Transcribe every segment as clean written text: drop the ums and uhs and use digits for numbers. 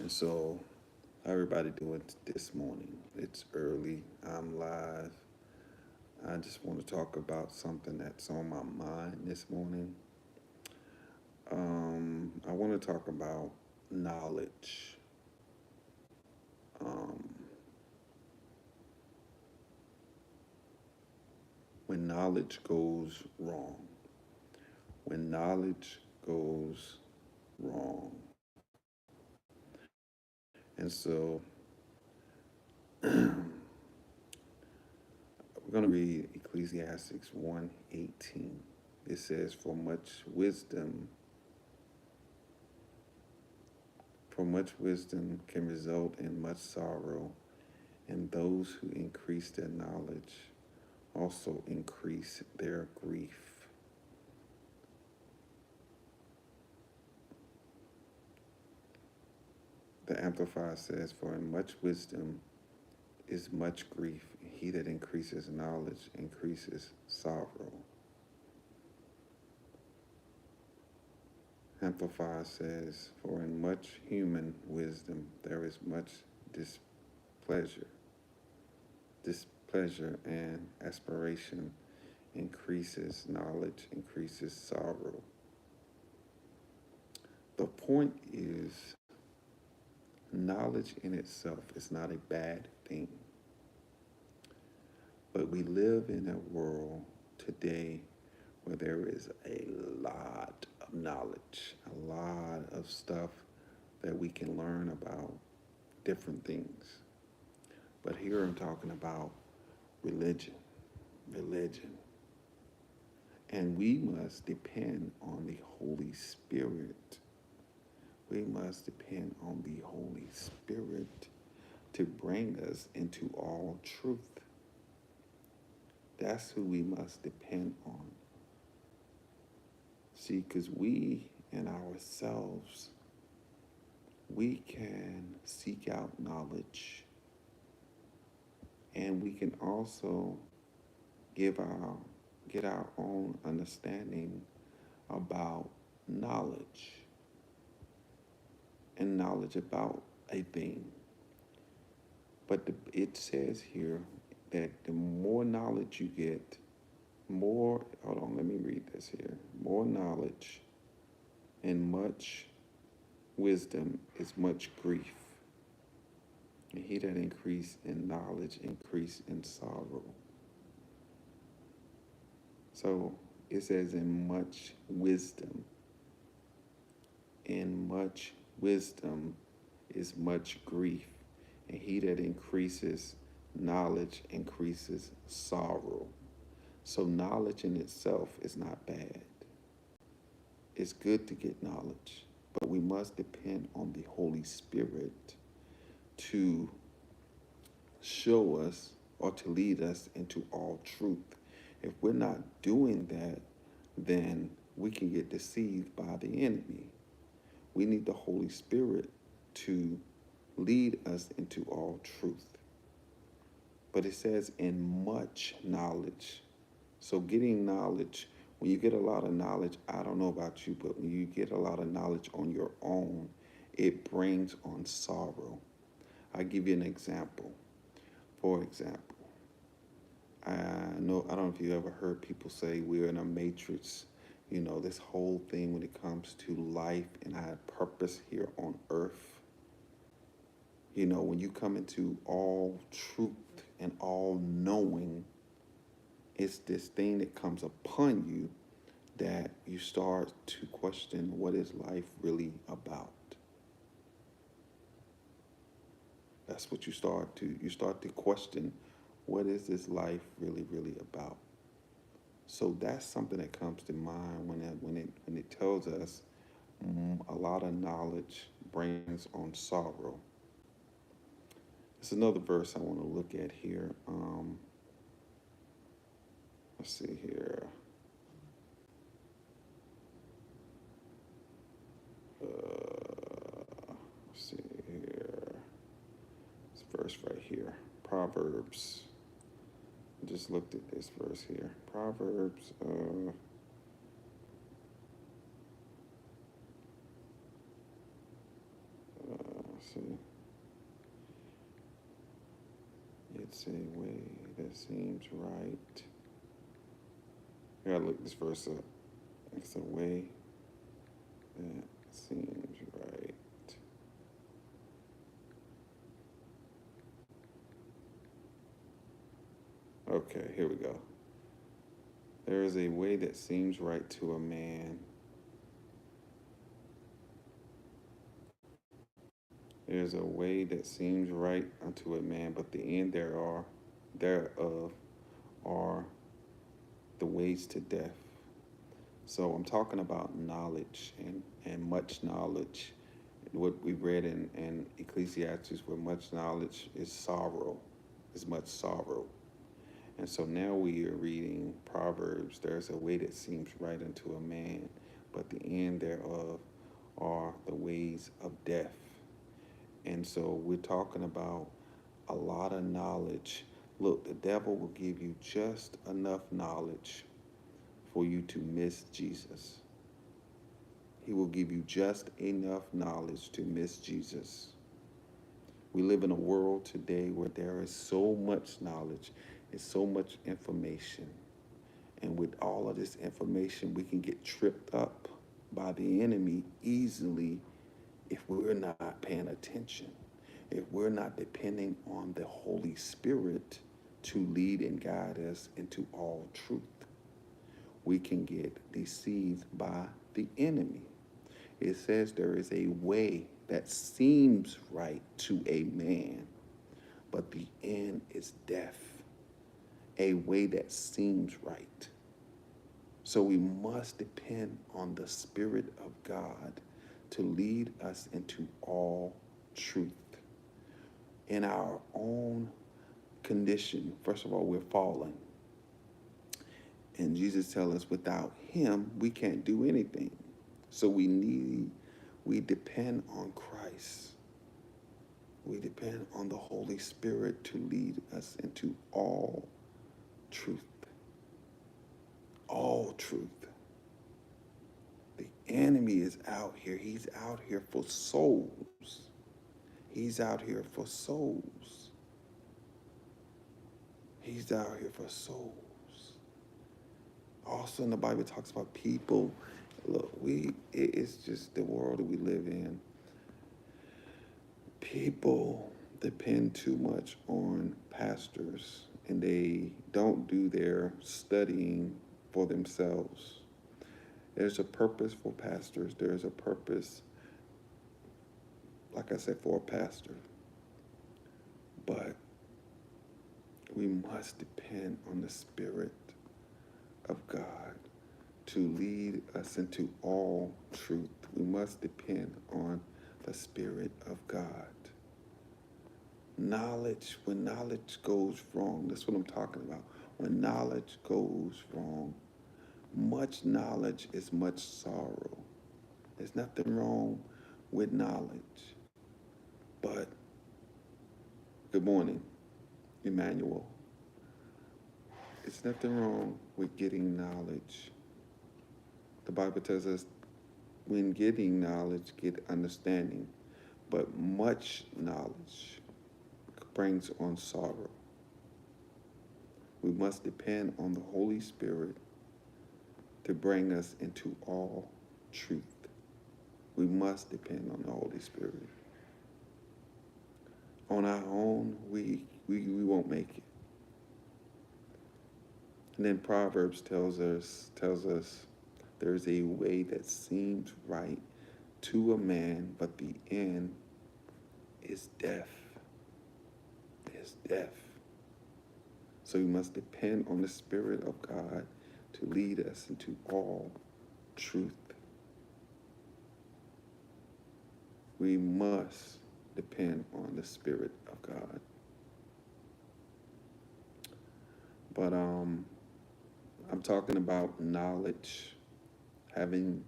So, how everybody doing this morning? It's early. I'm live. I just want to talk about something that's on my mind this morning. I want to talk about knowledge. Um, when knowledge goes wrong. When knowledge goes wrong. And so, we're going to read Ecclesiastes 1:18. It says, For much wisdom can result in much sorrow, and those who increase their knowledge also increase their grief. The Amplifier says, For in much wisdom is much grief. He that increases knowledge increases sorrow. Amplifier says, For in much human wisdom there is much displeasure. Displeasure and aspiration increases knowledge, increases sorrow. The point is, knowledge in itself is not a bad thing. But we live in a world today where there is a lot of knowledge, a lot of stuff that we can learn about different things. But here I'm talking about religion. And we must depend on the Holy Spirit. We must depend on the Holy Spirit to bring us into all truth. That's who we must depend on. See, because we and ourselves, we can seek out knowledge, and we can also get our own understanding about knowledge and knowledge about a thing. But it says here that the more knowledge you get, hold on, let me read this here. More knowledge and much wisdom is much grief. And he that increase in knowledge increase in sorrow. So it says in much wisdom. In much wisdom is much grief. And he that increases knowledge increases sorrow. So knowledge in itself is not bad. It's good to get knowledge, but we must depend on the Holy Spirit to show us or to lead us into all truth. If we're not doing that, then we can get deceived by the enemy. We need the Holy Spirit to lead us into all truth. But it says in much knowledge. So getting knowledge, when you get a lot of knowledge, I don't know about you, but when you get a lot of knowledge on your own, it brings on sorrow. I'll give you an example. For example, I don't know if you ever heard people say we're in a matrix, this whole thing when it comes to life and our purpose here on earth. When you come into all truth and all knowing, it's this thing that comes upon you that you start to question, what is life really about? That's what you start to question, what is this life really, really about? So that's something that comes to mind when it tells us a lot of knowledge brings on sorrow. There's another verse I want to look at here. Let's see here. Let's see here. This verse right here. Proverbs. I just looked at this verse here. Proverbs. Let's see. It's a way that seems right. I gotta look this verse up. It's a way that seems right. Okay, here we go. There is a way that seems right to a man. There is a way that seems right unto a man, but the end thereof are the ways to death. So I'm talking about knowledge and much knowledge. What we read in Ecclesiastes, where much knowledge is sorrow, is much sorrow. And so now we are reading Proverbs. There's a way that seems right unto a man, but the end thereof are the ways of death. And so we're talking about a lot of knowledge. Look, the devil will give you just enough knowledge for you to miss Jesus. He will give you just enough knowledge to miss Jesus. We live in a world today where there is so much knowledge and so much information. And with all of this information, we can get tripped up by the enemy easily if we're not paying attention, if we're not depending on the Holy Spirit to lead and guide us into all truth. We can get deceived by the enemy. It says there is a way that seems right to a man, but the end is death. A way that seems right. So we must depend on the Spirit of God to lead us into all truth. In our own condition, first of all, we're fallen. And Jesus tells us without him, we can't do anything. So we depend on Christ. We depend on the Holy Spirit to lead us into all truth. All truth. The enemy is out here. He's out here for souls. He's out here for souls. He's out here for souls. Also in the Bible, it talks about people. Look, it's just the world that we live in. People depend too much on pastors, and they don't do their studying for themselves. There's a purpose for pastors. There's a purpose, like I said, for a pastor. But we must depend on the Spirit of God to lead us into all truth. We must depend on the Spirit of God. Knowledge, when knowledge goes wrong, that's what I'm talking about. When knowledge goes wrong, much knowledge is much sorrow. There's nothing wrong with knowledge. But, good morning, Emmanuel. There's nothing wrong with getting knowledge. The Bible tells us when getting knowledge, get understanding. But much knowledge brings on sorrow. We must depend on the Holy Spirit to bring us into all truth. We must depend on the Holy Spirit. On our own, we won't make it. And then Proverbs tells us there's a way that seems right to a man, but the end is death. Is death. So we must depend on the Spirit of God to lead us into all truth. We must depend on the Spirit of God. But I'm talking about knowledge, having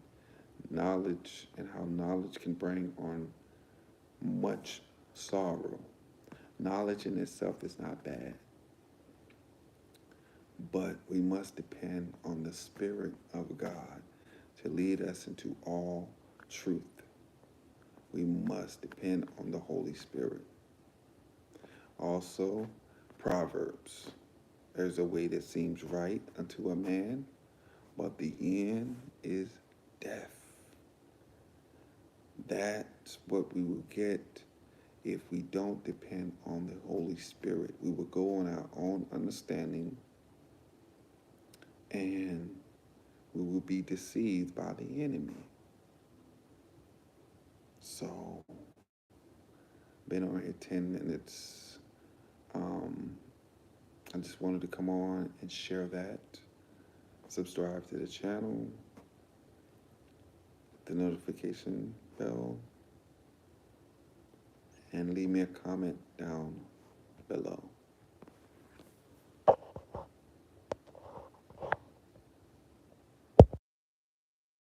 knowledge, and how knowledge can bring on much sorrow. Knowledge in itself is not bad, but we must depend on the Spirit of God to lead us into all truth. We must depend on the Holy Spirit. Also, Proverbs. There's a way that seems right unto a man, but the end is death. That's what we will get if we don't depend on the Holy Spirit. We will go on our own understanding, and we will be deceived by the enemy. So, been on here 10 minutes. I just wanted to come on and share that. Subscribe to the channel, the notification bell, and leave me a comment down below.